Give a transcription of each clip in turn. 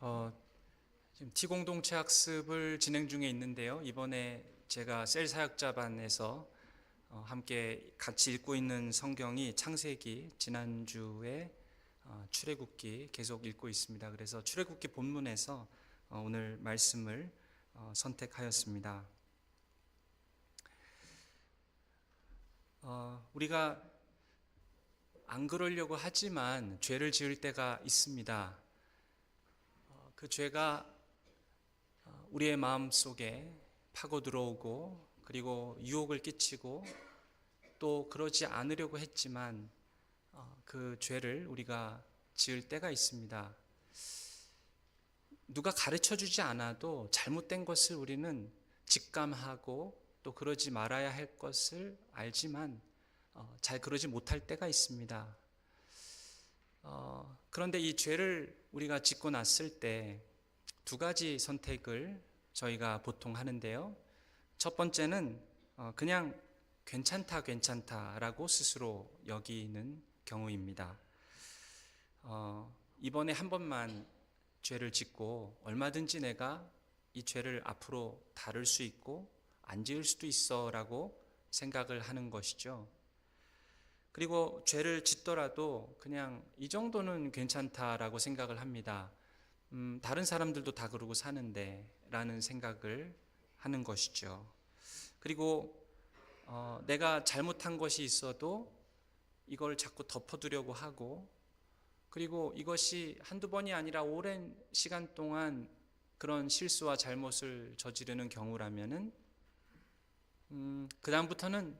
어, 지금 T공동체 학습을 진행 중에 있는데요. 이번에 제가 셀 사역자반에서 함께 같이 읽고 있는 성경이 창세기, 지난주에 출애굽기 계속 읽고 있습니다. 그래서 출애굽기 본문에서 오늘 말씀을 선택하였습니다. 우리가 안 그러려고 하지만 죄를 지을 때가 있습니다. 그 죄가 우리의 마음 속에 파고 들어오고, 그리고 유혹을 끼치고, 또 그러지 않으려고 했지만 그 죄를 우리가 지을 때가 있습니다. 누가 가르쳐 주지 않아도 잘못된 것을 우리는 직감하고, 또 그러지 말아야 할 것을 알지만 잘 그러지 못할 때가 있습니다. 그런데 이 죄를 우리가 짓고 났을 때 두 가지 선택을 저희가 보통 하는데요. 첫 번째는 그냥 괜찮다라고 스스로 여기는 경우입니다. 이번에 한 번만 죄를 짓고 얼마든지 내가 이 죄를 앞으로 다룰 수 있고 안 지을 수도 있어 라고 생각을 하는 것이죠. 그리고 죄를 짓더라도 그냥 이 정도는 괜찮다라고 생각을 합니다. 다른 사람들도 다 그러고 사는데 라는 생각을 하는 것이죠. 그리고 내가 잘못한 것이 있어도 이걸 자꾸 덮어두려고 하고, 그리고 이것이 한두 번이 아니라 오랜 시간 동안 그런 실수와 잘못을 저지르는 경우라면은 그 다음부터는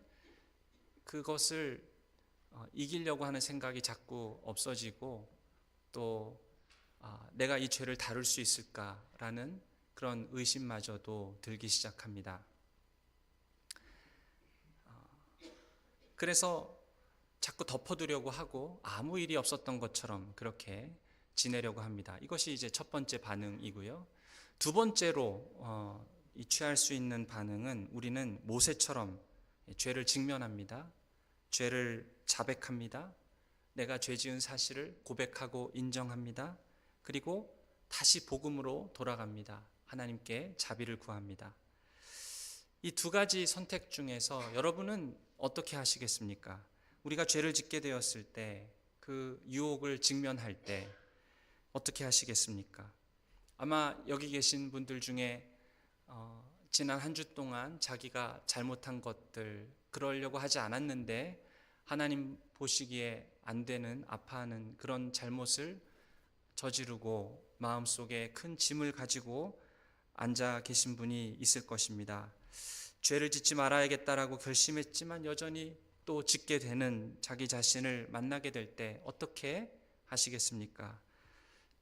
그것을 이기려고 하는 생각이 자꾸 없어지고, 또 내가 이 죄를 다룰 수 있을까라는 그런 의심마저도 들기 시작합니다. 그래서 자꾸 덮어두려고 하고 아무 일이 없었던 것처럼 그렇게 지내려고 합니다. 이것이 이제 첫 번째 반응이고요. 두 번째로 취할 수 있는 반응은, 우리는 모세처럼 죄를 직면합니다. 죄를 자백합니다. 내가 죄 지은 사실을 고백하고 인정합니다. 그리고 다시 복음으로 돌아갑니다. 하나님께 자비를 구합니다. 이 두 가지 선택 중에서 여러분은 어떻게 하시겠습니까? 우리가 죄를 짓게 되었을 때, 그 유혹을 직면할 때 어떻게 하시겠습니까? 아마 여기 계신 분들 중에 지난 한 주 동안 자기가 잘못한 것들, 그러려고 하지 않았는데 하나님 보시기에 안 되는, 아파하는 그런 잘못을 저지르고 마음속에 큰 짐을 가지고 앉아 계신 분이 있을 것입니다. 죄를 짓지 말아야겠다라고 결심했지만 여전히 또 짓게 되는 자기 자신을 만나게 될 때 어떻게 하시겠습니까?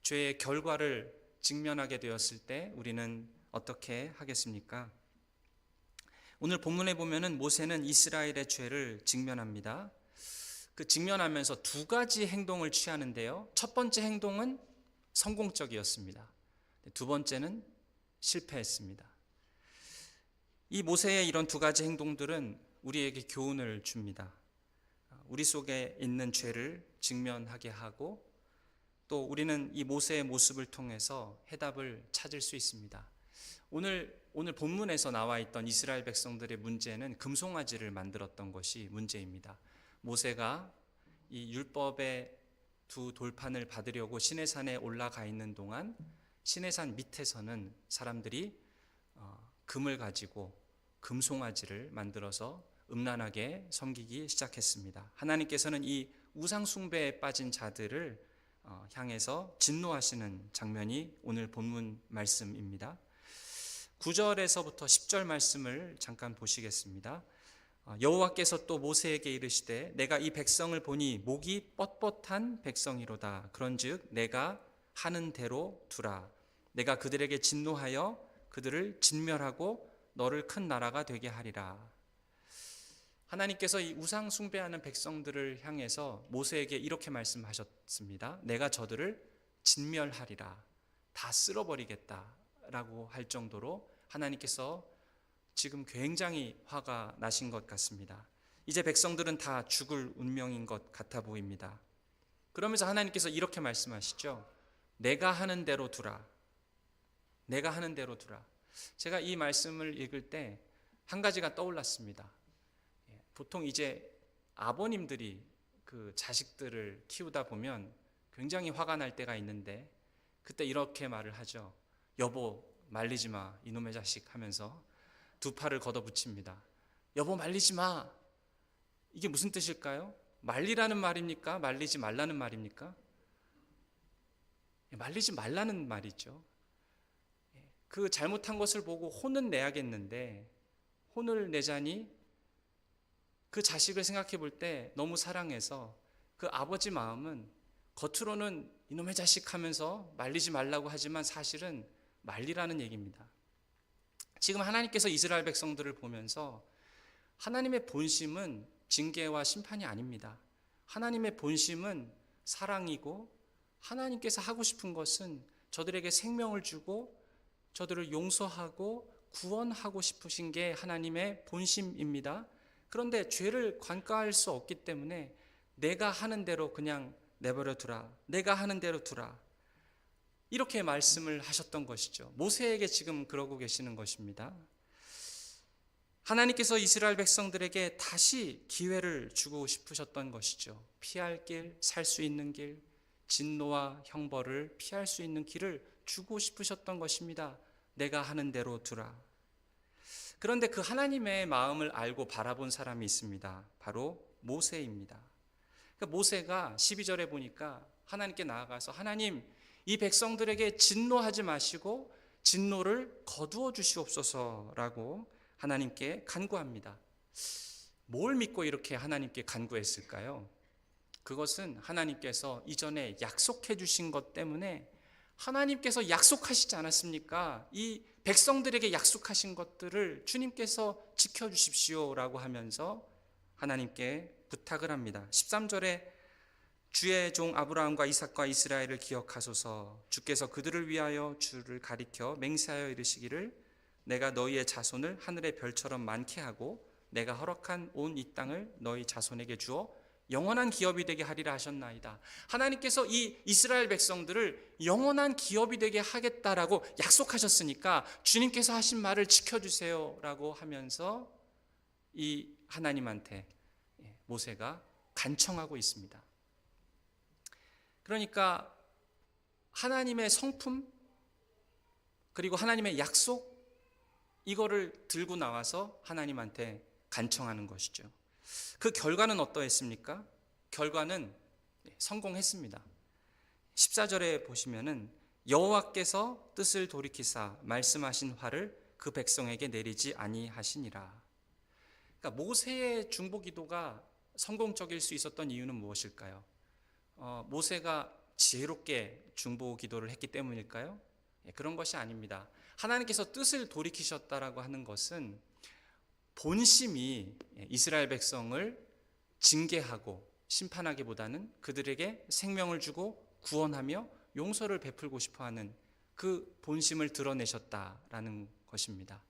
죄의 결과를 직면하게 되었을 때 우리는 어떻게 하겠습니까? 오늘 본문에 보면은 모세는 이스라엘의 죄를 직면합니다. 그 직면하면서 두 가지 행동을 취하는데요. 첫 번째 행동은 성공적이었습니다. 두 번째는 실패했습니다. 이 모세의 이런 두 가지 행동들은 우리에게 교훈을 줍니다. 우리 속에 있는 죄를 직면하게 하고, 또 우리는 이 모세의 모습을 통해서 해답을 찾을 수 있습니다. 오늘 본문에서 나와 있던 이스라엘 백성들의 문제는 금송아지를 만들었던 것이 문제입니다. 모세가 이 율법의 두 돌판을 받으려고 시내산에 올라가 있는 동안 시내산 밑에서는 사람들이 금을 가지고 금송아지를 만들어서 음란하게 섬기기 시작했습니다. 하나님께서는 이 우상 숭배에 빠진 자들을 향해서 진노하시는 장면이 오늘 본문 말씀입니다. 9절에서부터 10절 말씀을 잠깐 보시겠습니다. 여호와께서 또 모세에게 이르시되 내가 이 백성을 보니 목이 뻣뻣한 백성이로다. 그런즉 내가 하는 대로 두라. 내가 그들에게 진노하여 그들을 진멸하고 너를 큰 나라가 되게 하리라. 하나님께서 이 우상 숭배하는 백성들을 향해서 모세에게 이렇게 말씀하셨습니다. 내가 저들을 진멸하리라. 다 쓸어버리겠다라고 할 정도로 하나님께서 지금 굉장히 화가 나신 것 같습니다. 이제 백성들은 다 죽을 운명인 것 같아 보입니다. 그러면서 하나님께서 이렇게 말씀하시죠. 내가 하는 대로 두라. 내가 하는 대로 두라. 제가 이 말씀을 읽을 때 한 가지가 떠올랐습니다. 보통 이제 아버님들이 그 자식들을 키우다 보면 굉장히 화가 날 때가 있는데 그때 이렇게 말을 하죠. 여보 말리지 마 이놈의 자식 하면서 두 팔을 걷어붙입니다. 여보 말리지 마. 이게 무슨 뜻일까요? 말리라는 말입니까? 말리지 말라는 말입니까? 말리지 말라는 말이죠. 그 잘못한 것을 보고 혼은 내야겠는데 혼을 내자니 그 자식을 생각해 볼 때 너무 사랑해서 그 아버지 마음은 겉으로는 이놈의 자식 하면서 말리지 말라고 하지만 사실은 말리라는 얘기입니다. 지금 하나님께서 이스라엘 백성들을 보면서 하나님의 본심은 징계와 심판이 아닙니다. 하나님의 본심은 사랑이고 하나님께서 하고 싶은 것은 저들에게 생명을 주고 저들을 용서하고 구원하고 싶으신 게 하나님의 본심입니다. 그런데 죄를 관과할 수 없기 때문에 내가 하는 대로 그냥 내버려 두라. 내가 하는 대로 두라. 이렇게 말씀을 하셨던 것이죠. 모세에게 지금 그러고 계시는 것입니다. 하나님께서 이스라엘 백성들에게 다시 기회를 주고 싶으셨던 것이죠. 피할 길, 살 수 있는 길, 진노와 형벌을 피할 수 있는 길을 주고 싶으셨던 것입니다. 내가 하는 대로 두라. 그런데 그 하나님의 마음을 알고 바라본 사람이 있습니다. 바로 모세입니다. 그러니까 모세가 12절에 보니까 하나님께 나아가서 하나님 이 백성들에게 진노하지 마시고 진노를 거두어 주시옵소서라고 하나님께 간구합니다. 뭘 믿고 이렇게 하나님께 간구했을까요? 그것은 하나님께서 이전에 약속해 주신 것 때문에 하나님께서 약속하시지 않았습니까? 이 백성들에게 약속하신 것들을 주님께서 지켜주십시오라고 하면서 하나님께 부탁을 합니다. 13절에 주의 종 아브라함과 이삭과 이스라엘을 기억하소서. 주께서 그들을 위하여 주를 가리켜 맹세하여 이르시기를 내가 너희의 자손을 하늘의 별처럼 많게 하고 내가 허락한 온 이 땅을 너희 자손에게 주어 영원한 기업이 되게 하리라 하셨나이다. 하나님께서 이 이스라엘 백성들을 영원한 기업이 되게 하겠다라고 약속하셨으니까 주님께서 하신 말을 지켜주세요라고 하면서 이 하나님한테 모세가 간청하고 있습니다. 그러니까 하나님의 성품 그리고 하나님의 약속 이거를 들고 나와서 하나님한테 간청하는 것이죠. 그 결과는 어떠했습니까? 결과는 성공했습니다. 14절에 보시면은 여호와께서 뜻을 돌이키사 말씀하신 화를 그 백성에게 내리지 아니하시니라. 그러니까 모세의 중보 기도가 성공적일 수 있었던 이유는 무엇일까요? 모세가 지혜롭게 중보 기도를 했기 때문일까요? 그런 것이 아닙니다. 하나님께서 뜻을 돌이키셨다라고 하는 것은 본심이 이스라엘 백성을 징계하고 심판하기보다는 그들에게 생명을 주고 구원하며 용서를 베풀고 싶어하는 그 본심을 드러내셨다라는 것입니다.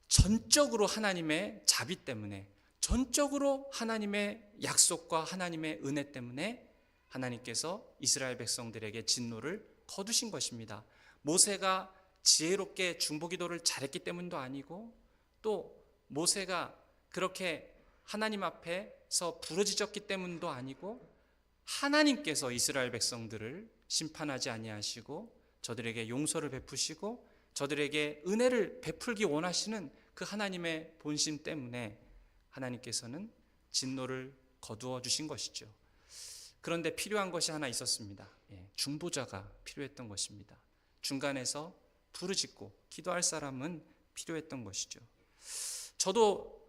전적으로 하나님의 자비 때문에, 전적으로 하나님의 약속과 하나님의 은혜 때문에 하나님께서 이스라엘 백성들에게 진노를 거두신 것입니다. 모세가 지혜롭게 중보기도를 잘했기 때문도 아니고 또 모세가 그렇게 하나님 앞에서 부르짖었기 때문도 아니고 하나님께서 이스라엘 백성들을 심판하지 아니하시고 저들에게 용서를 베푸시고 저들에게 은혜를 베풀기 원하시는 그 하나님의 본심 때문에 하나님께서는 진노를 거두어 주신 것이죠. 그런데 필요한 것이 하나 있었습니다. 중보자가 필요했던 것입니다. 중간에서 부르짖고 기도할 사람은 필요했던 것이죠. 저도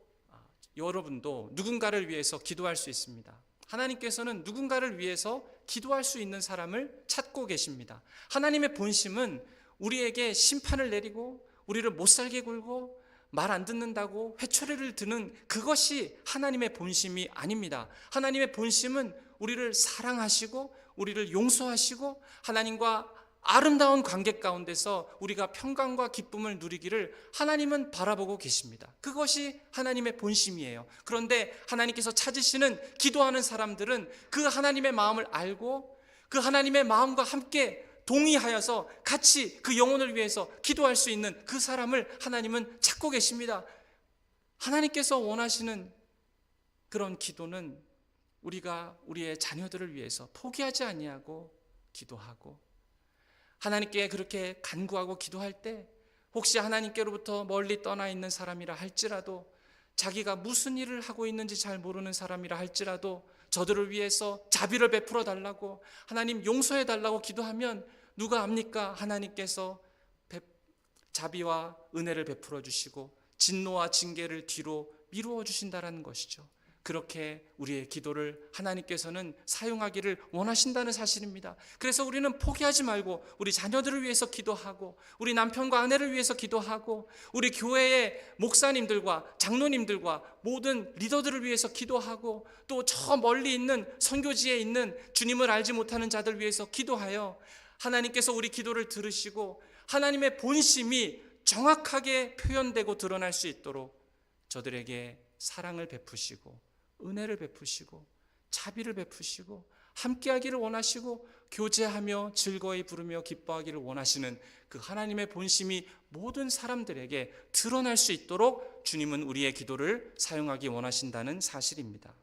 여러분도 누군가를 위해서 기도할 수 있습니다. 하나님께서는 누군가를 위해서 기도할 수 있는 사람을 찾고 계십니다. 하나님의 본심은 우리에게 심판을 내리고 우리를 못살게 굴고 말 안 듣는다고 회초리를 드는 그것이 하나님의 본심이 아닙니다. 하나님의 본심은 우리를 사랑하시고 우리를 용서하시고 하나님과 아름다운 관계 가운데서 우리가 평강과 기쁨을 누리기를 하나님은 바라보고 계십니다. 그것이 하나님의 본심이에요. 그런데 하나님께서 찾으시는 기도하는 사람들은 그 하나님의 마음을 알고 그 하나님의 마음과 함께 동의하여서 같이 그 영혼을 위해서 기도할 수 있는 그 사람을 하나님은 찾고 계십니다. 하나님께서 원하시는 그런 기도는 우리가 우리의 자녀들을 위해서 포기하지 아니하고 기도하고, 하나님께 그렇게 간구하고 기도할 때 혹시 하나님께로부터 멀리 떠나 있는 사람이라 할지라도, 자기가 무슨 일을 하고 있는지 잘 모르는 사람이라 할지라도 저들을 위해서 자비를 베풀어 달라고, 하나님 용서해 달라고 기도하면 누가 압니까? 하나님께서 자비와 은혜를 베풀어 주시고 진노와 징계를 뒤로 미루어 주신다라는 것이죠. 그렇게 우리의 기도를 하나님께서는 사용하기를 원하신다는 사실입니다. 그래서 우리는 포기하지 말고 우리 자녀들을 위해서 기도하고, 우리 남편과 아내를 위해서 기도하고, 우리 교회의 목사님들과 장로님들과 모든 리더들을 위해서 기도하고, 또 저 멀리 있는 선교지에 있는 주님을 알지 못하는 자들 위해서 기도하여 하나님께서 우리 기도를 들으시고 하나님의 본심이 정확하게 표현되고 드러날 수 있도록 저들에게 사랑을 베푸시고 은혜를 베푸시고 자비를 베푸시고 함께하기를 원하시고 교제하며 즐거이 부르며 기뻐하기를 원하시는 그 하나님의 본심이 모든 사람들에게 드러날 수 있도록 주님은 우리의 기도를 사용하기 원하신다는 사실입니다.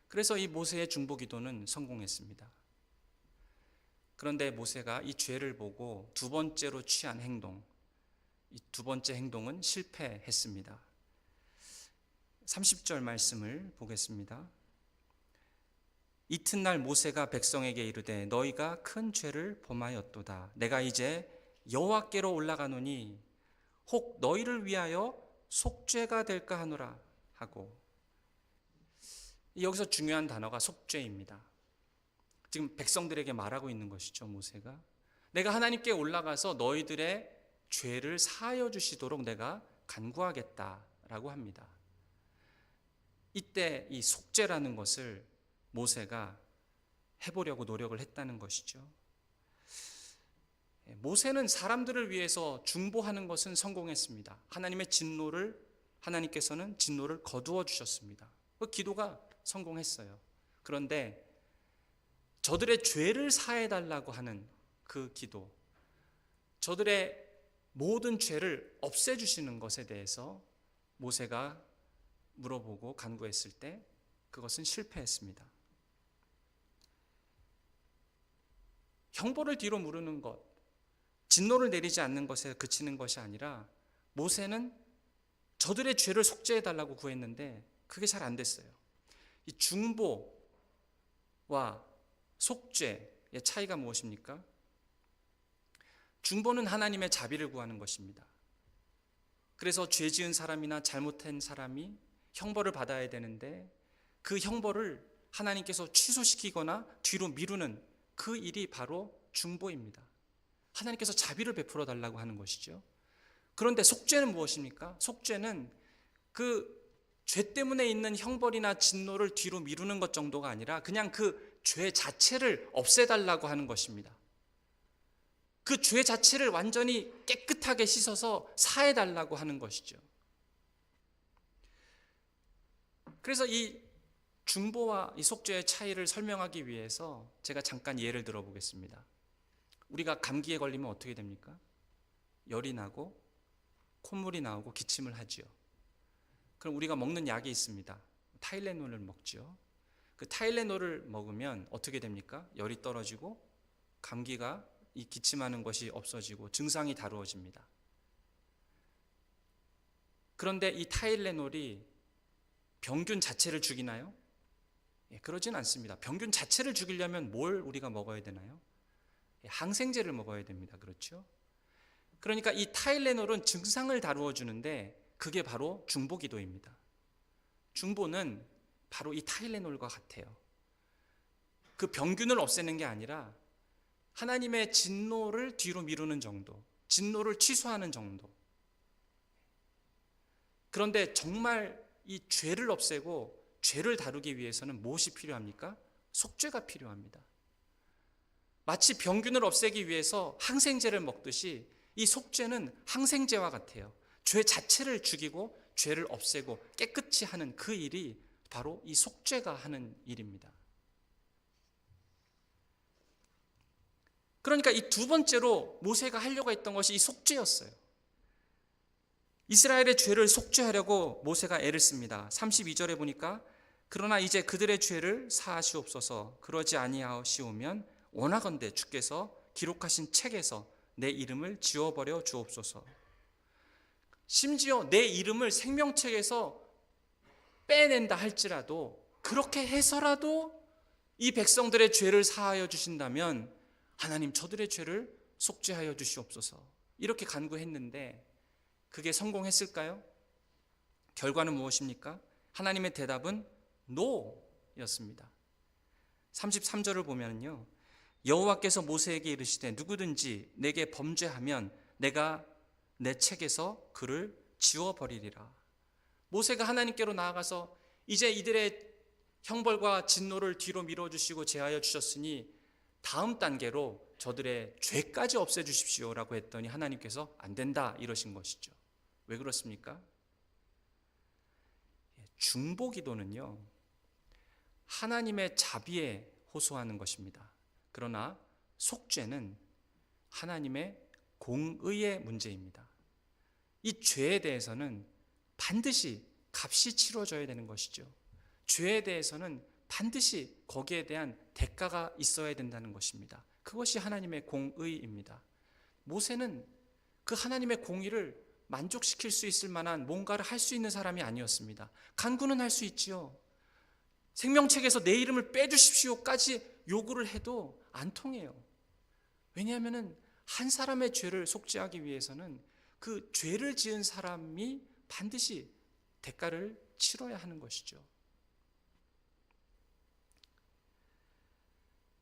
그래서 이 모세의 중보기도는 성공했습니다. 그런데 모세가 이 죄를 보고 두 번째로 취한 행동, 이 두 번째 행동은 실패했습니다. 30절 말씀을 보겠습니다. 이튿날 모세가 백성에게 이르되 너희가 큰 죄를 범하였도다. 내가 이제 여호와께로 올라가노니 혹 너희를 위하여 속죄가 될까 하노라 하고, 여기서 중요한 단어가 속죄입니다. 지금 백성들에게 말하고 있는 것이죠. 모세가 내가 하나님께 올라가서 너희들의 죄를 사하여 주시도록 내가 간구하겠다라고 합니다. 이때 이 속죄라는 것을 모세가 해보려고 노력을 했다는 것이죠. 모세는 사람들을 위해서 중보하는 것은 성공했습니다. 하나님께서는 진노를 거두어 주셨습니다. 그 기도가 성공했어요. 그런데 저들의 죄를 사해달라고 하는 그 기도, 저들의 모든 죄를 없애주시는 것에 대해서 모세가 물어보고 간구했을 때 그것은 실패했습니다. 형벌을 뒤로 미루는 것, 진노를 내리지 않는 것에 그치는 것이 아니라 모세는 저들의 죄를 속죄해달라고 구했는데 그게 잘 안 됐어요. 이 중보와 속죄의 차이가 무엇입니까? 중보는 하나님의 자비를 구하는 것입니다. 그래서 죄 지은 사람이나 잘못한 사람이 형벌을 받아야 되는데 그 형벌을 하나님께서 취소시키거나 뒤로 미루는 그 일이 바로 중보입니다. 하나님께서 자비를 베풀어 달라고 하는 것이죠. 그런데 속죄는 무엇입니까? 속죄는 그 죄 때문에 있는 형벌이나 진노를 뒤로 미루는 것 정도가 아니라 그냥 그 죄 자체를 없애달라고 하는 것입니다. 그 죄 자체를 완전히 깨끗하게 씻어서 사해달라고 하는 것이죠. 그래서 이 중보와 이 속죄의 차이를 설명하기 위해서 제가 잠깐 예를 들어보겠습니다. 우리가 감기에 걸리면 어떻게 됩니까? 열이 나고 콧물이 나오고 기침을 하지요. 그럼 우리가 먹는 약이 있습니다. 타일레놀을 먹죠. 그 타일레놀을 먹으면 어떻게 됩니까? 열이 떨어지고 감기가 이 기침하는 것이 없어지고 증상이 다루어집니다. 그런데 이 타일레놀이 병균 자체를 죽이나요? 그러진 않습니다. 병균 자체를 죽이려면 뭘 우리가 먹어야 되나요? 항생제를 먹어야 됩니다. 그렇죠? 그러니까 이 타일레놀은 증상을 다루어 주는데 그게 바로 중보기도입니다. 중보는 바로 이 타일레놀과 같아요. 그 병균을 없애는 게 아니라 하나님의 진노를 뒤로 미루는 정도, 진노를 취소하는 정도. 그런데 정말 이 죄를 없애고 죄를 다루기 위해서는 무엇이 필요합니까? 속죄가 필요합니다. 마치 병균을 없애기 위해서 항생제를 먹듯이 이 속죄는 항생제와 같아요. 죄 자체를 죽이고 죄를 없애고 깨끗이 하는 그 일이 바로 이 속죄가 하는 일입니다. 그러니까 이 두 번째로 모세가 하려고 했던 것이 이 속죄였어요. 이스라엘의 죄를 속죄하려고 모세가 애를 씁니다. 32절에 보니까 그러나 이제 그들의 죄를 사하시옵소서. 그러지 아니하시오면 원하건대 주께서 기록하신 책에서 내 이름을 지워버려 주옵소서. 심지어 내 이름을 생명책에서 빼낸다 할지라도, 그렇게 해서라도 이 백성들의 죄를 사하여 주신다면 하나님 저들의 죄를 속죄하여 주시옵소서. 이렇게 간구했는데 그게 성공했을까요? 결과는 무엇입니까? 하나님의 대답은 NO였습니다. 33절을 보면요, 여호와께서 모세에게 이르시되 누구든지 내게 범죄하면 내가 내 책에서 그를 지워버리리라. 모세가 하나님께로 나아가서 이제 이들의 형벌과 진노를 뒤로 밀어주시고 제하여 주셨으니 다음 단계로 저들의 죄까지 없애주십시오라고 했더니 하나님께서 안 된다 이러신 것이죠. 왜 그렇습니까? 중보기도는요, 하나님의 자비에 호소하는 것입니다. 그러나 속죄는 하나님의 공의의 문제입니다. 이 죄에 대해서는 반드시 값이 치러져야 되는 것이죠. 죄에 대해서는 반드시 거기에 대한 대가가 있어야 된다는 것입니다. 그것이 하나님의 공의입니다. 모세는 그 하나님의 공의를 만족시킬 수 있을 만한 뭔가를 할 수 있는 사람이 아니었습니다. 간구는 할 수 있지요. 생명책에서 내 이름을 빼주십시오까지 요구를 해도 안 통해요. 왜냐하면 한 사람의 죄를 속죄하기 위해서는 그 죄를 지은 사람이 반드시 대가를 치러야 하는 것이죠.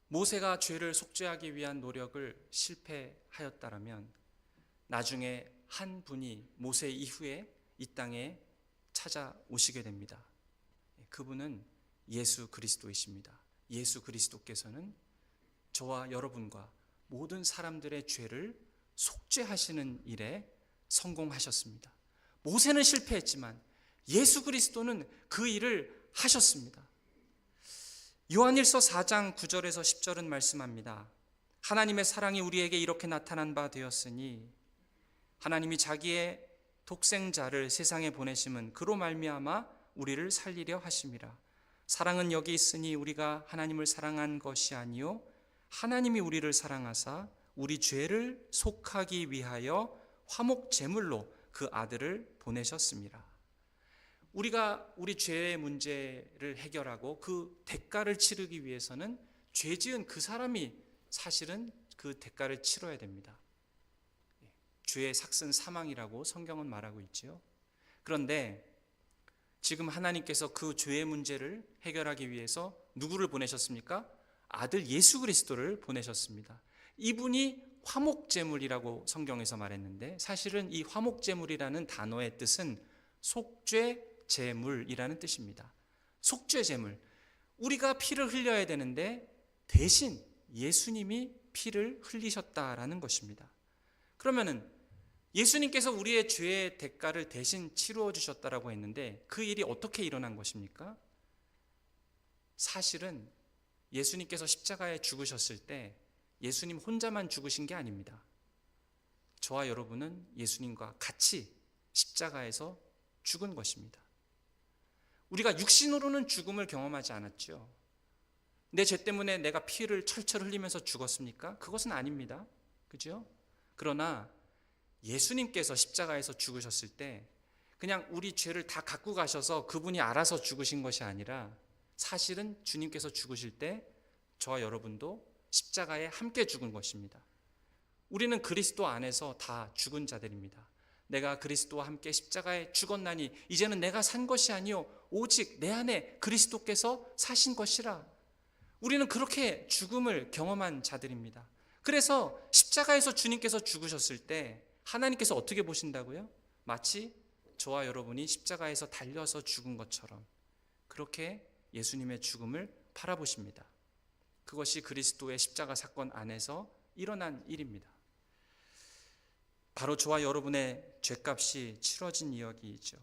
모세가 죄를 속죄하기 위한 노력을 실패하였다면 나중에 한 분이 모세 이후에 이 땅에 찾아오시게 됩니다. 그분은 예수 그리스도이십니다. 예수 그리스도께서는 저와 여러분과 모든 사람들의 죄를 속죄하시는 일에 성공하셨습니다. 모세는 실패했지만 예수 그리스도는 그 일을 하셨습니다. 요한일서 4장 9절에서 10절은 말씀합니다. 하나님의 사랑이 우리에게 이렇게 나타난 바 되었으니 하나님이 자기의 독생자를 세상에 보내심은 그로 말미암아 우리를 살리려 하심이라. 사랑은 여기 있으니 우리가 하나님을 사랑한 것이 아니요 하나님이 우리를 사랑하사 우리 죄를 속하기 위하여 화목 제물로 그 아들을 보내셨습니다. 우리가 우리 죄의 문제를 해결하고 그 대가를 치르기 위해서는 죄 지은 그 사람이 사실은 그 대가를 치러야 됩니다. 죄의 삭은 사망이라고 성경은 말하고 있지요. 그런데 지금 하나님께서 그 죄의 문제를 해결하기 위해서 누구를 보내셨습니까? 아들 예수 그리스도를 보내셨습니다. 이분이 화목제물이라고 성경에서 말했는데 사실은 이 화목제물이라는 단어의 뜻은 속죄제물이라는 뜻입니다. 속죄제물, 우리가 피를 흘려야 되는데 대신 예수님이 피를 흘리셨다라는 것입니다. 그러면은 예수님께서 우리의 죄의 대가를 대신 치루어 주셨다라고 했는데 그 일이 어떻게 일어난 것입니까? 사실은 예수님께서 십자가에 죽으셨을 때 예수님 혼자만 죽으신 게 아닙니다. 저와 여러분은 예수님과 같이 십자가에서 죽은 것입니다. 우리가 육신으로는 죽음을 경험하지 않았죠. 내 죄 때문에 내가 피를 철철 흘리면서 죽었습니까? 그것은 아닙니다. 그죠? 그러나 예수님께서 십자가에서 죽으셨을 때 그냥 우리 죄를 다 갖고 가셔서 그분이 알아서 죽으신 것이 아니라 사실은 주님께서 죽으실 때 저와 여러분도 십자가에 함께 죽은 것입니다. 우리는 그리스도 안에서 다 죽은 자들입니다. 내가 그리스도와 함께 십자가에 죽었나니 이제는 내가 산 것이 아니요 오직 내 안에 그리스도께서 사신 것이라. 우리는 그렇게 죽음을 경험한 자들입니다. 그래서 십자가에서 주님께서 죽으셨을 때 하나님께서 어떻게 보신다고요? 마치 저와 여러분이 십자가에서 달려서 죽은 것처럼 그렇게 예수님의 죽음을 바라보십니다. 그것이 그리스도의 십자가 사건 안에서 일어난 일입니다. 바로 저와 여러분의 죄값이 치러진 이야기이죠.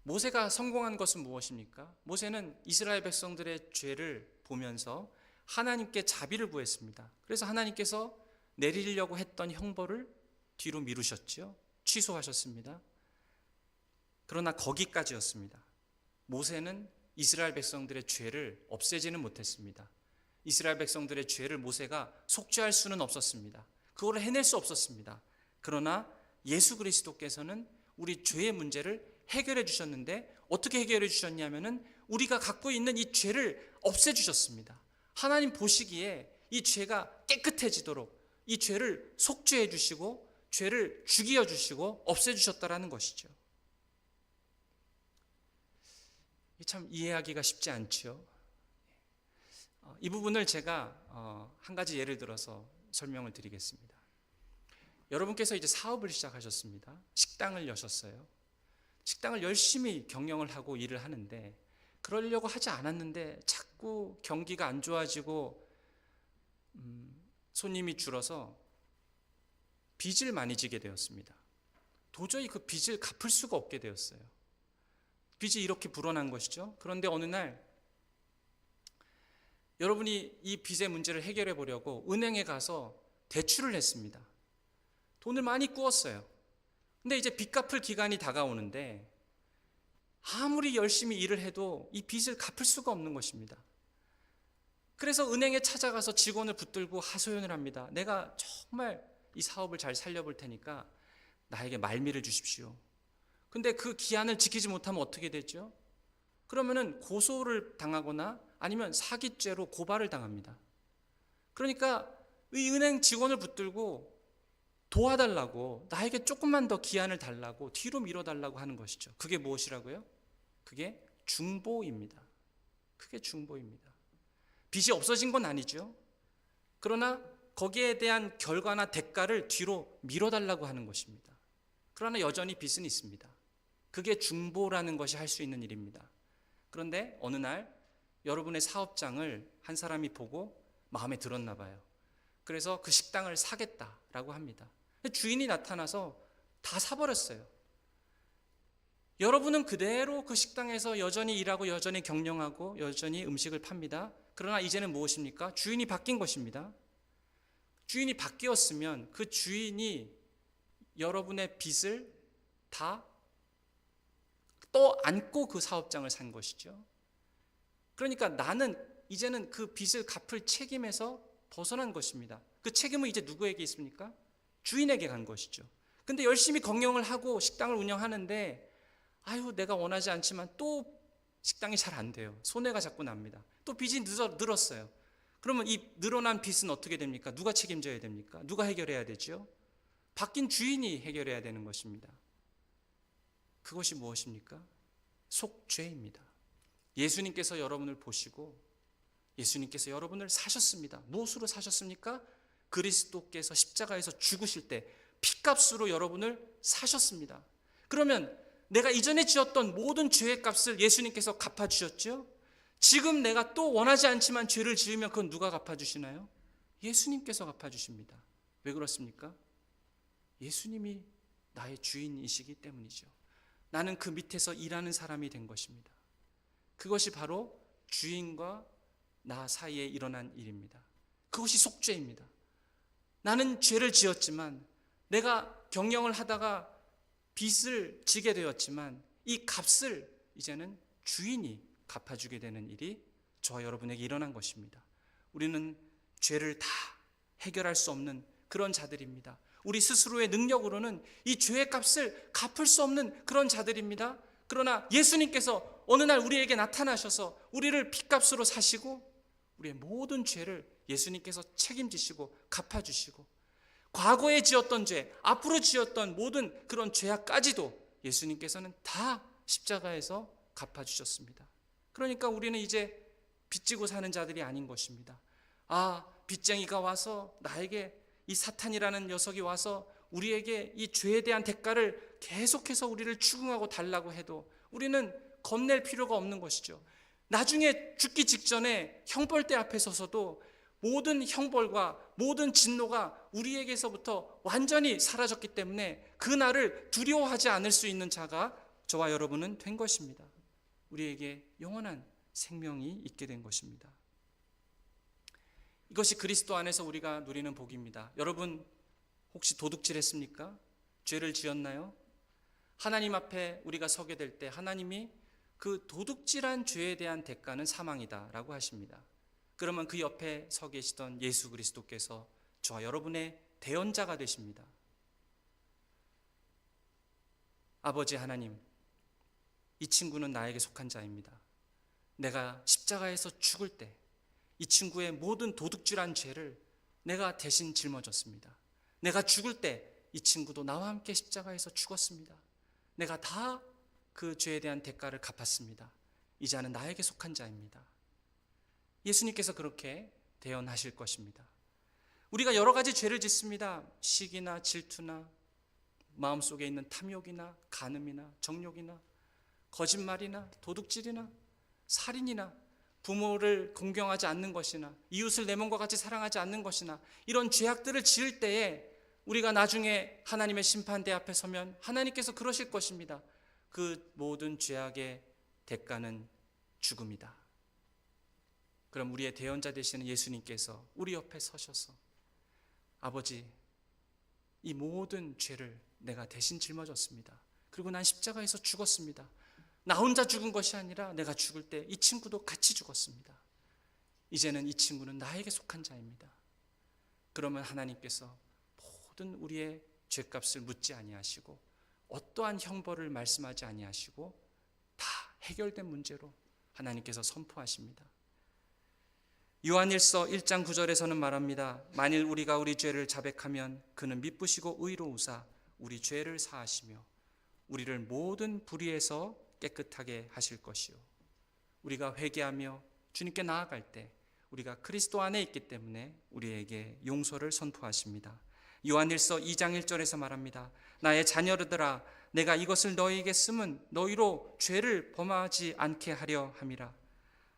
모세가 성공한 것은 무엇입니까? 모세는 이스라엘 백성들의 죄를 보면서 하나님께 자비를 구했습니다. 그래서 하나님께서 내리려고 했던 형벌을 뒤로 미루셨죠. 취소하셨습니다. 그러나 거기까지였습니다. 모세는 이스라엘 백성들의 죄를 없애지는 못했습니다. 이스라엘 백성들의 죄를 모세가 속죄할 수는 없었습니다. 그걸 해낼 수 없었습니다. 그러나 예수 그리스도께서는 우리 죄의 문제를 해결해 주셨는데, 어떻게 해결해 주셨냐면은 우리가 갖고 있는 이 죄를 없애 주셨습니다. 하나님 보시기에 이 죄가 깨끗해지도록 이 죄를 속죄해 주시고 죄를 죽여 주시고 없애 주셨다라는 것이죠. 참 이해하기가 쉽지 않죠. 이 부분을 제가 한 가지 예를 들어서 설명을 드리겠습니다. 여러분께서 이제 사업을 시작하셨습니다. 식당을 여셨어요. 식당을 열심히 경영을 하고 일을 하는데, 그러려고 하지 않았는데 자꾸 경기가 안 좋아지고 손님이 줄어서 빚을 많이 지게 되었습니다. 도저히 그 빚을 갚을 수가 없게 되었어요. 빚이 이렇게 불어난 것이죠. 그런데 어느 날 여러분이 이 빚의 문제를 해결해 보려고 은행에 가서 대출을 했습니다. 돈을 많이 꾸었어요. 근데 이제 빚 갚을 기간이 다가오는데 아무리 열심히 일을 해도 이 빚을 갚을 수가 없는 것입니다. 그래서 은행에 찾아가서 직원을 붙들고 하소연을 합니다. 내가 정말 이 사업을 잘 살려볼 테니까 나에게 말미를 주십시오. 근데 그 기한을 지키지 못하면 어떻게 되죠? 그러면은 고소를 당하거나 아니면 사기죄로 고발을 당합니다. 그러니까 이 은행 직원을 붙들고 도와달라고, 나에게 조금만 더 기한을 달라고 뒤로 밀어달라고 하는 것이죠. 그게 무엇이라고요? 그게 중보입니다. 그게 중보입니다. 빚이 없어진 건 아니죠. 그러나 거기에 대한 결과나 대가를 뒤로 밀어달라고 하는 것입니다. 그러나 여전히 빚은 있습니다. 그게 중보라는 것이 할 수 있는 일입니다. 그런데 어느 날 여러분의 사업장을 한 사람이 보고 마음에 들었나 봐요. 그래서 그 식당을 사겠다라고 합니다. 주인이 나타나서 다 사버렸어요. 여러분은 그대로 그 식당에서 여전히 일하고 여전히 경영하고 여전히 음식을 팝니다. 그러나 이제는 무엇입니까? 주인이 바뀐 것입니다. 주인이 바뀌었으면 그 주인이 여러분의 빚을 다 떠안고 그 사업장을 산 것이죠. 그러니까 나는 이제는 그 빚을 갚을 책임에서 벗어난 것입니다. 그 책임은 이제 누구에게 있습니까? 주인에게 간 것이죠. 근데 열심히 경영을 하고 식당을 운영하는데 내가 원하지 않지만 또 식당이 잘 안 돼요. 손해가 자꾸 납니다. 또 빚이 늘었어요. 그러면 이 늘어난 빚은 어떻게 됩니까? 누가 책임져야 됩니까? 누가 해결해야 되죠? 바뀐 주인이 해결해야 되는 것입니다. 그것이 무엇입니까? 속죄입니다. 예수님께서 여러분을 보시고 예수님께서 여러분을 사셨습니다. 무엇으로 사셨습니까? 그리스도께서 십자가에서 죽으실 때 피값으로 여러분을 사셨습니다. 그러면 내가 이전에 지었던 모든 죄의 값을 예수님께서 갚아주셨죠? 지금 내가 또 원하지 않지만 죄를 지으면 그건 누가 갚아주시나요? 예수님께서 갚아주십니다. 왜 그렇습니까? 예수님이 나의 주인이시기 때문이죠. 나는 그 밑에서 일하는 사람이 된 것입니다. 그것이 바로 주인과 나 사이에 일어난 일입니다. 그것이 속죄입니다. 나는 죄를 지었지만, 내가 경영을 하다가 빚을 지게 되었지만 이 값을 이제는 주인이 갚아주게 되는 일이 저와 여러분에게 일어난 것입니다. 우리는 죄를 다 해결할 수 없는 그런 자들입니다. 우리 스스로의 능력으로는 이 죄의 값을 갚을 수 없는 그런 자들입니다. 그러나 예수님께서 어느 날 우리에게 나타나셔서 우리를 핏값으로 사시고 우리의 모든 죄를 예수님께서 책임지시고 갚아주시고, 과거에 지었던 죄, 앞으로 지었던 모든 그런 죄악까지도 예수님께서는 다 십자가에서 갚아주셨습니다. 그러니까 우리는 이제 빚지고 사는 자들이 아닌 것입니다. 빚쟁이가 와서 나에게, 이 사탄이라는 녀석이 와서 우리에게 이 죄에 대한 대가를 계속해서 우리를 추궁하고 달라고 해도 우리는 겁낼 필요가 없는 것이죠. 나중에 죽기 직전에 형벌대 앞에 서서도 모든 형벌과 모든 진노가 우리에게서부터 완전히 사라졌기 때문에 그날을 두려워하지 않을 수 있는 자가 저와 여러분은 된 것입니다. 우리에게 영원한 생명이 있게 된 것입니다. 이것이 그리스도 안에서 우리가 누리는 복입니다. 여러분 혹시 도둑질했습니까? 죄를 지었나요? 하나님 앞에 우리가 서게 될 때 하나님이 그 도둑질한 죄에 대한 대가는 사망이다라고 하십니다. 그러면 그 옆에 서 계시던 예수 그리스도께서 저와 여러분의 대언자가 되십니다. 아버지 하나님, 이 친구는 나에게 속한 자입니다. 내가 십자가에서 죽을 때 이 친구의 모든 도둑질한 죄를 내가 대신 짊어졌습니다. 내가 죽을 때 이 친구도 나와 함께 십자가에서 죽었습니다. 내가 다 그 죄에 대한 대가를 갚았습니다. 이 자는 나에게 속한 자입니다. 예수님께서 그렇게 대언하실 것입니다. 우리가 여러 가지 죄를 짓습니다. 시기나 질투나 마음속에 있는 탐욕이나 간음이나 정욕이나 거짓말이나 도둑질이나 살인이나 부모를 공경하지 않는 것이나 이웃을 내 몸과 같이 사랑하지 않는 것이나 이런 죄악들을 지을 때에 우리가 나중에 하나님의 심판대 앞에 서면 하나님께서 그러실 것입니다. 그 모든 죄악의 대가는 죽음이다. 그럼 우리의 대언자 되시는 예수님께서 우리 옆에 서셔서 아버지, 이 모든 죄를 내가 대신 짊어졌습니다. 그리고 난 십자가에서 죽었습니다. 나 혼자 죽은 것이 아니라 내가 죽을 때 이 친구도 같이 죽었습니다. 이제는 이 친구는 나에게 속한 자입니다. 그러면 하나님께서 모든 우리의 죄값을 묻지 아니하시고 어떠한 형벌을 말씀하지 아니하시고 다 해결된 문제로 하나님께서 선포하십니다. 요한일서 1장 9절에서는 말합니다. 만일 우리가 우리 죄를 자백하면 그는 미쁘시고 의로우사 우리 죄를 사하시며 우리를 모든 불의에서 깨끗하게 하실 것이요. 우리가 회개하며 주님께 나아갈 때 우리가 그리스도 안에 있기 때문에 우리에게 용서를 선포하십니다. 요한일서 2장 1절에서 말합니다. 나의 자녀들아 내가 이것을 너희에게 쓰면 너희로 죄를 범하지 않게 하려 함이라.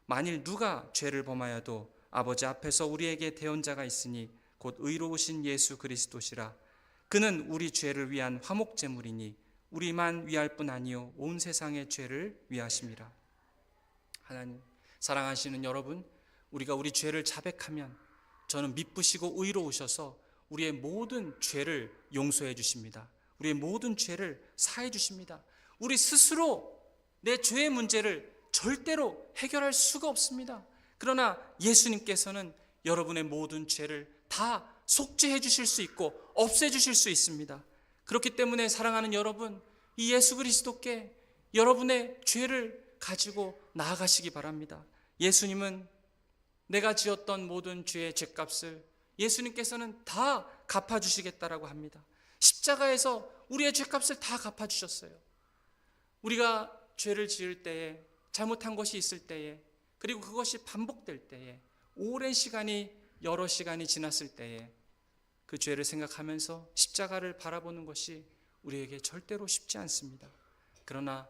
만일 누가 죄를 범하여도 아버지 앞에서 우리에게 대언자가 있으니 곧 의로우신 예수 그리스도시라. 그는 우리 죄를 위한 화목제물이니 우리만 위할 뿐 아니요 온 세상의 죄를 위하심이라. 하나님 사랑하시는 여러분, 우리가 우리 죄를 자백하면 저는 미쁘시고 의로우셔서 우리의 모든 죄를 용서해 주십니다. 우리의 모든 죄를 사해 주십니다. 우리 스스로 내 죄의 문제를 절대로 해결할 수가 없습니다. 그러나 예수님께서는 여러분의 모든 죄를 다 속죄해 주실 수 있고 없애 주실 수 있습니다. 그렇기 때문에 사랑하는 여러분, 이 예수 그리스도께 여러분의 죄를 가지고 나아가시기 바랍니다. 예수님은 내가 지었던 모든 죄의 죄값을 예수님께서는 다 갚아주시겠다라고 합니다. 십자가에서 우리의 죄값을 다 갚아주셨어요. 우리가 죄를 지을 때에, 잘못한 것이 있을 때에, 그리고 그것이 반복될 때에, 오랜 시간이 여러 시간이 지났을 때에 그 죄를 생각하면서 십자가를 바라보는 것이 우리에게 절대로 쉽지 않습니다. 그러나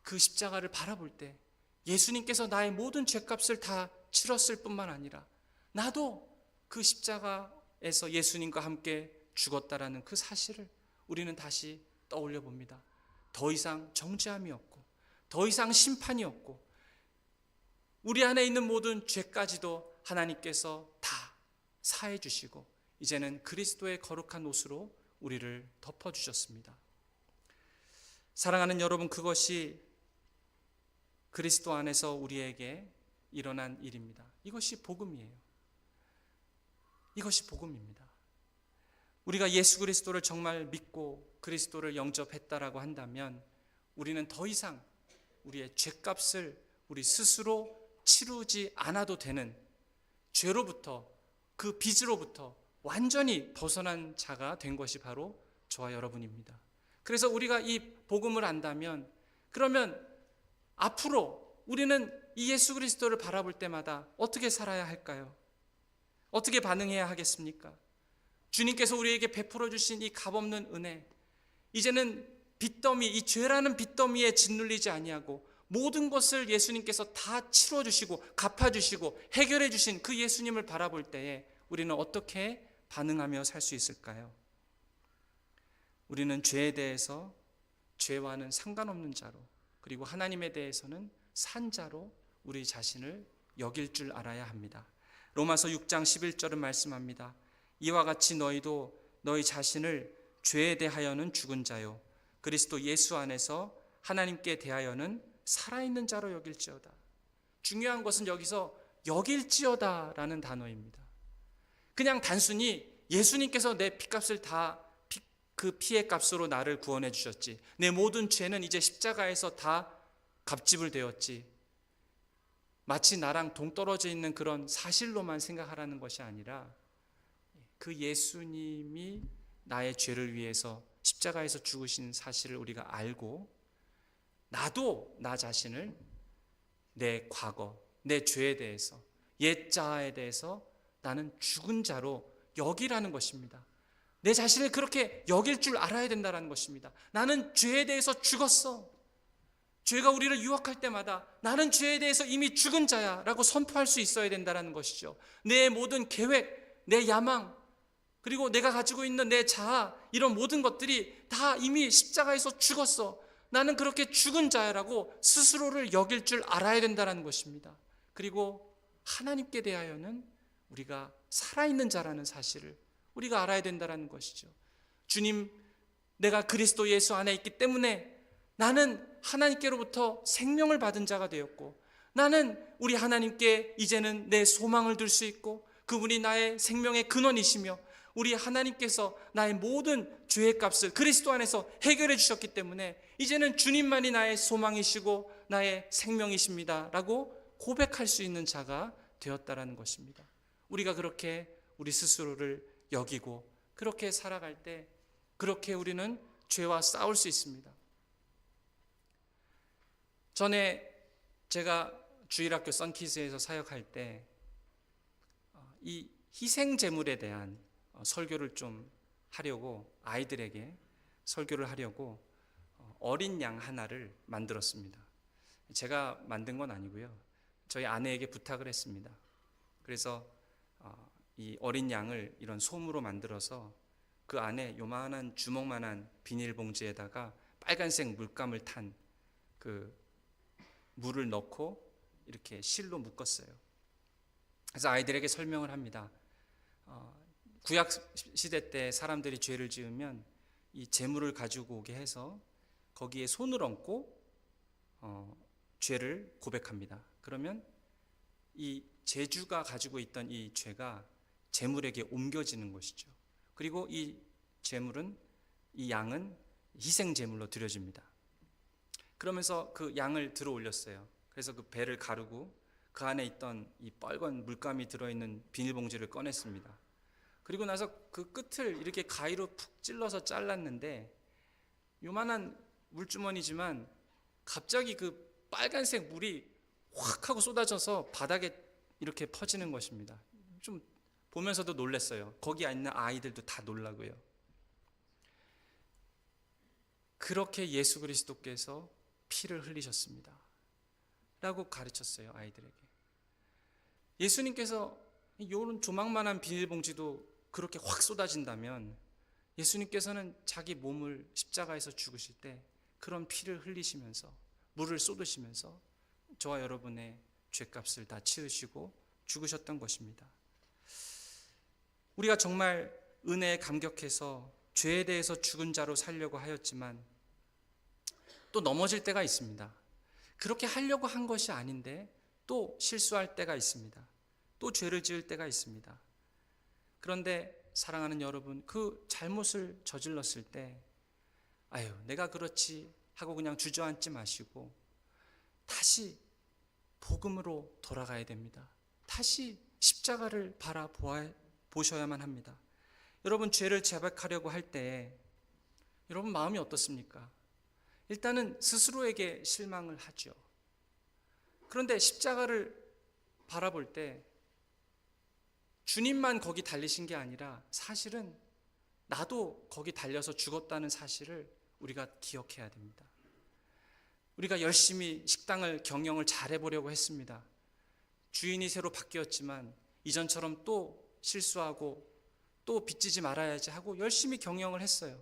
그 십자가를 바라볼 때 예수님께서 나의 모든 죄값을 다 치렀을 뿐만 아니라 나도 그 십자가에서 예수님과 함께 죽었다라는 그 사실을 우리는 다시 떠올려 봅니다. 더 이상 정죄함이 없고 더 이상 심판이 없고 우리 안에 있는 모든 죄까지도 하나님께서 다 사해 주시고 이제는 그리스도의 거룩한 옷으로 우리를 덮어주셨습니다. 사랑하는 여러분, 그것이 그리스도 안에서 우리에게 일어난 일입니다. 이것이 복음이에요. 이것이 복음입니다. 우리가 예수 그리스도를 정말 믿고 그리스도를 영접했다라고 한다면 우리는 더 이상 우리의 죄값을 우리 스스로 치르지 않아도 되는 죄로부터, 그 빚으로부터 완전히 벗어난 자가 된 것이 바로 저와 여러분입니다. 그래서 우리가 이 복음을 안다면 그러면 앞으로 우리는 이 예수 그리스도를 바라볼 때마다 어떻게 살아야 할까요? 어떻게 반응해야 하겠습니까? 주님께서 우리에게 베풀어 주신 이 값없는 은혜, 이제는 빚더미, 이 죄라는 빚더미에 짓눌리지 아니하고 모든 것을 예수님께서 다 치러주시고 갚아주시고 해결해 주신 그 예수님을 바라볼 때에 우리는 어떻게 반응하며 살 수 있을까요? 우리는 죄에 대해서 죄와는 상관없는 자로, 그리고 하나님에 대해서는 산 자로 우리 자신을 여길 줄 알아야 합니다. 로마서 6장 11절은 말씀합니다. 이와 같이 너희도 너희 자신을 죄에 대하여는 죽은 자요 그리스도 예수 안에서 하나님께 대하여는 살아있는 자로 여길지어다. 중요한 것은 여기서 여길지어다라는 단어입니다. 그냥 단순히 예수님께서 내 피값을 다 그 피의 값으로 나를 구원해 주셨지, 내 모든 죄는 이제 십자가에서 다 값집을 되었지, 마치 나랑 동떨어져 있는 그런 사실로만 생각하라는 것이 아니라 그 예수님이 나의 죄를 위해서 십자가에서 죽으신 사실을 우리가 알고 나도 나 자신을 내 과거, 내 죄에 대해서, 옛자아에 대해서 나는 죽은 자로 여기라는 것입니다. 내 자신을 그렇게 여길 줄 알아야 된다는 것입니다. 나는 죄에 대해서 죽었어. 죄가 우리를 유혹할 때마다 나는 죄에 대해서 이미 죽은 자야 라고 선포할 수 있어야 된다는 것이죠. 내 모든 계획, 내 야망, 그리고 내가 가지고 있는 내 자아, 이런 모든 것들이 다 이미 십자가에서 죽었어. 나는 그렇게 죽은 자야라고 스스로를 여길 줄 알아야 된다는 것입니다. 그리고 하나님께 대하여는 우리가 살아있는 자라는 사실을 우리가 알아야 된다는 것이죠. 주님, 내가 그리스도 예수 안에 있기 때문에 나는 하나님께로부터 생명을 받은 자가 되었고, 나는 우리 하나님께 이제는 내 소망을 둘 수 있고, 그분이 나의 생명의 근원이시며 우리 하나님께서 나의 모든 죄의 값을 그리스도 안에서 해결해 주셨기 때문에 이제는 주님만이 나의 소망이시고 나의 생명이십니다 라고 고백할 수 있는 자가 되었다라는 것입니다. 우리가 그렇게 우리 스스로를 여기고 그렇게 살아갈 때 그렇게 우리는 죄와 싸울 수 있습니다. 전에 제가 주일학교 썬키즈에서 사역할 때 이 희생제물에 대한 설교를 좀 하려고, 아이들에게 설교를 하려고 어린 양 하나를 만들었습니다. 제가 만든 건 아니고요, 저희 아내에게 부탁을 했습니다. 그래서 이 어린 양을 이런 솜으로 만들어서 그 안에 요만한 주먹만한 비닐봉지에다가 빨간색 물감을 탄 그 물을 넣고 이렇게 실로 묶었어요. 그래서 아이들에게 설명을 합니다. 구약 시대 때 사람들이 죄를 지으면 이 제물을 가지고 오게 해서 거기에 손을 얹고 죄를 고백합니다. 그러면 이 제주가 가지고 있던 이 죄가 제물에게 옮겨지는 것이죠. 그리고 이 제물은, 이 양은 희생 제물로 드려집니다. 그러면서 그 양을 들어 올렸어요. 그래서 그 배를 가르고 그 안에 있던 이 빨간 물감이 들어있는 비닐봉지를 꺼냈습니다. 그리고 나서 그 끝을 이렇게 가위로 푹 찔러서 잘랐는데 요만한 물주머니지만 갑자기 그 빨간색 물이 확 하고 쏟아져서 바닥에 이렇게 퍼지는 것입니다. 좀 보면서도 놀랐어요. 거기 있는 아이들도 다 놀라고요. 그렇게 예수 그리스도께서 피를 흘리셨습니다 라고 가르쳤어요, 아이들에게. 예수님께서 이런 조망만한 비닐봉지도 그렇게 확 쏟아진다면 예수님께서는 자기 몸을 십자가에서 죽으실 때 그런 피를 흘리시면서 물을 쏟으시면서 저와 여러분의 죄값을 다 치으시고 죽으셨던 것입니다. 우리가 정말 은혜에 감격해서 죄에 대해서 죽은 자로 살려고 하였지만 또 넘어질 때가 있습니다. 그렇게 하려고 한 것이 아닌데 또 실수할 때가 있습니다. 또 죄를 지을 때가 있습니다. 그런데 사랑하는 여러분, 그 잘못을 저질렀을 때 아유, 내가 그렇지 하고 그냥 주저앉지 마시고 다시 복음으로 돌아가야 됩니다. 다시 십자가를 바라보셔야만 합니다. 여러분, 죄를 자백하려고 할 때 여러분 마음이 어떻습니까? 일단은 스스로에게 실망을 하죠. 그런데 십자가를 바라볼 때 주님만 거기 달리신 게 아니라 사실은 나도 거기 달려서 죽었다는 사실을 우리가 기억해야 됩니다. 우리가 열심히 식당을 경영을 잘해보려고 했습니다. 주인이 새로 바뀌었지만 이전처럼 또 실수하고 또 빚지지 말아야지 하고 열심히 경영을 했어요.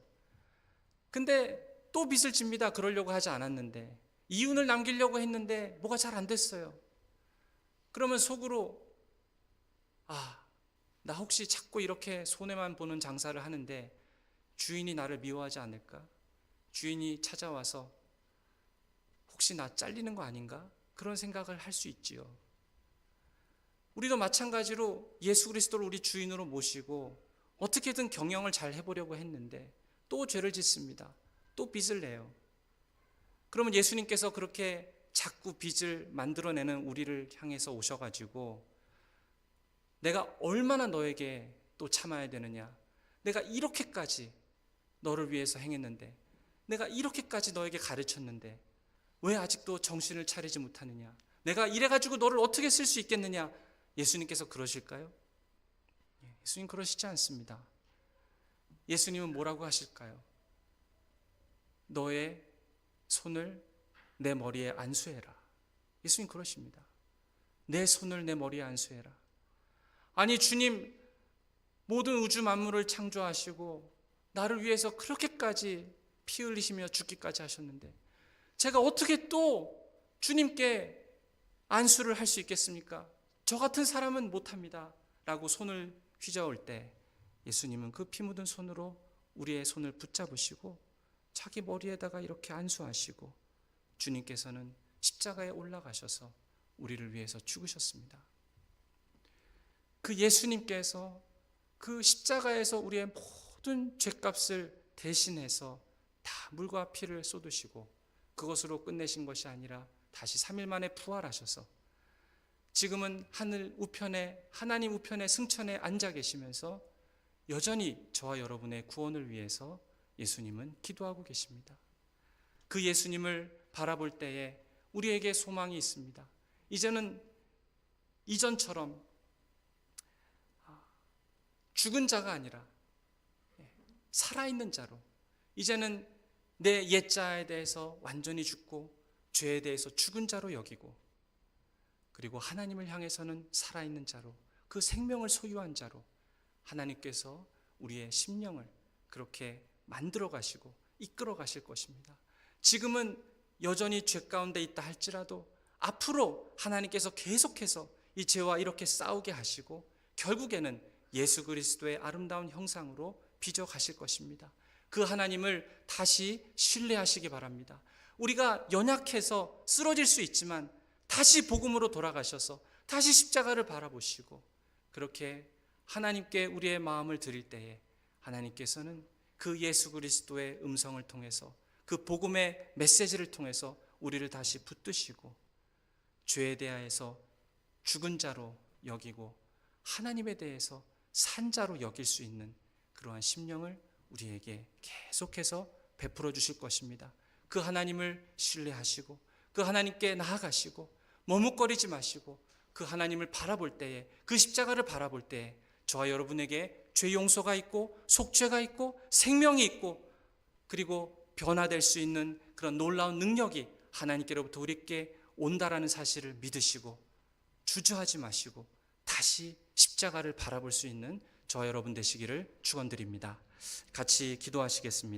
근데 또 빚을 집니다. 그러려고 하지 않았는데, 이윤을 남기려고 했는데 뭐가 잘 안 됐어요. 그러면 속으로 나 혹시 자꾸 이렇게 손해만 보는 장사를 하는데 주인이 나를 미워하지 않을까? 주인이 찾아와서 혹시 나 잘리는 거 아닌가? 그런 생각을 할 수 있지요. 우리도 마찬가지로 예수 그리스도를 우리 주인으로 모시고 어떻게든 경영을 잘 해보려고 했는데 또 죄를 짓습니다. 또 빚을 내요. 그러면 예수님께서 그렇게 자꾸 빚을 만들어내는 우리를 향해서 오셔가지고 내가 얼마나 너에게 또 참아야 되느냐, 내가 이렇게까지 너를 위해서 행했는데, 내가 이렇게까지 너에게 가르쳤는데 왜 아직도 정신을 차리지 못하느냐, 내가 이래가지고 너를 어떻게 쓸 수 있겠느냐, 예수님께서 그러실까요? 예수님 그러시지 않습니다. 예수님은 뭐라고 하실까요? 너의 손을 내 머리에 안수해라. 예수님 그러십니다. 내 손을 내 머리에 안수해라. 아니 주님, 모든 우주 만물을 창조하시고 나를 위해서 그렇게까지 피 흘리시며 죽기까지 하셨는데 제가 어떻게 또 주님께 안수를 할 수 있겠습니까? 저 같은 사람은 못합니다 라고 손을 휘저을 때 예수님은 그 피 묻은 손으로 우리의 손을 붙잡으시고 자기 머리에다가 이렇게 안수하시고 주님께서는 십자가에 올라가셔서 우리를 위해서 죽으셨습니다. 그 예수님께서 그 십자가에서 우리의 모든 죄값을 대신해서 다 물과 피를 쏟으시고 그것으로 끝내신 것이 아니라 다시 3일 만에 부활하셔서 지금은 하늘 우편에, 하나님 우편의 승천에 앉아 계시면서 여전히 저와 여러분의 구원을 위해서 예수님은 기도하고 계십니다. 그 예수님을 바라볼 때에 우리에게 소망이 있습니다. 이제는 이전처럼 죽은 자가 아니라 살아있는 자로, 이제는 내 옛자에 대해서 완전히 죽고 죄에 대해서 죽은 자로 여기고, 그리고 하나님을 향해서는 살아있는 자로, 그 생명을 소유한 자로 하나님께서 우리의 심령을 그렇게 만들어 가시고 이끌어 가실 것입니다. 지금은 여전히 죄 가운데 있다 할지라도 앞으로 하나님께서 계속해서 이 죄와 이렇게 싸우게 하시고 결국에는 예수 그리스도의 아름다운 형상으로 빚어 가실 것입니다. 그 하나님을 다시 신뢰하시기 바랍니다. 우리가 연약해서 쓰러질 수 있지만 다시 복음으로 돌아가셔서 다시 십자가를 바라보시고 그렇게 하나님께 우리의 마음을 드릴 때에 하나님께서는 그 예수 그리스도의 음성을 통해서 그 복음의 메시지를 통해서 우리를 다시 붙드시고 죄에 대하여서 죽은 자로 여기고 하나님에 대해서 산 자로 여길 수 있는 그러한 심령을 우리에게 계속해서 베풀어 주실 것입니다. 그 하나님을 신뢰하시고 그 하나님께 나아가시고 머뭇거리지 마시고 그 하나님을 바라볼 때에, 그 십자가를 바라볼 때에 저와 여러분에게 죄 용서가 있고 속죄가 있고 생명이 있고 그리고 변화될 수 있는 그런 놀라운 능력이 하나님께로부터 우리에게 온다라는 사실을 믿으시고 주저하지 마시고 다시 십자가를 바라볼 수 있는 저와 여러분 되시기를 축원드립니다. 같이 기도하시겠습니다.